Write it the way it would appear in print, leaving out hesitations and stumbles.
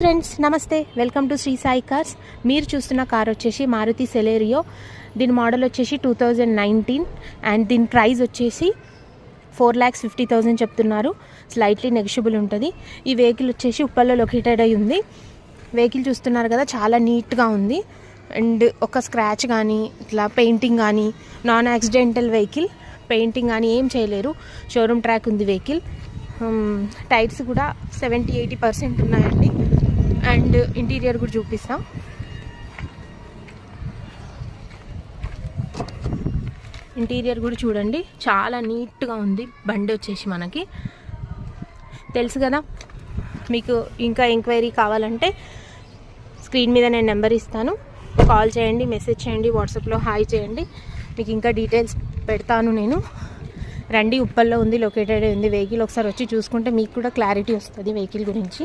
Friends నమస్తే, welcome to Shri Sai cars. మీరు చూస్తున్న కార్ వచ్చేసి మారుతి సెలెరియో. దీని మోడల్ వచ్చేసి 2019 అండ్ దీని ప్రైస్ వచ్చేసి 4,50,000 చెప్తున్నారు. స్లైట్లీ నెగిషియబుల్ ఉంటుంది. ఈ వెహికల్ వచ్చేసి ఉప్పల్లో లొకేటెడ్ అయి ఉంది. వెహికల్ చూస్తున్నారు కదా, చాలా నీట్గా ఉంది. అండ్ ఒక స్క్రాచ్ కానీ ఇట్లా పెయింటింగ్ కానీ, నాన్ యాక్సిడెంటల్ వెహికల్, పెయింటింగ్ కానీ ఏం చేయలేరు. షోరూమ్ ట్రాక్ ఉంది వెహికల్. టైర్స్ కూడా 70-80% ఉన్నాయండి. అండ్ ఇంటీరియర్ కూడా చూపిస్తాం. ఇంటీరియర్ కూడా చూడండి, చాలా నీట్గా ఉంది. బండి వచ్చేసి మనకి తెలుసు కదా. మీకు ఇంకా ఎంక్వైరీ కావాలంటే స్క్రీన్ మీద నేను నెంబర్ ఇస్తాను, కాల్ చేయండి, మెసేజ్ చేయండి, వాట్సాప్లో హాయ్ చేయండి. మీకు ఇంకా డీటెయిల్స్ పెడతాను నేను. రండి, ఉప్పల్లో ఉంది, లొకేటెడ్ ఉంది వెహికల్. ఒకసారి వచ్చి చూసుకుంటే మీకు కూడా క్లారిటీ వస్తుంది వెహికల్ గురించి.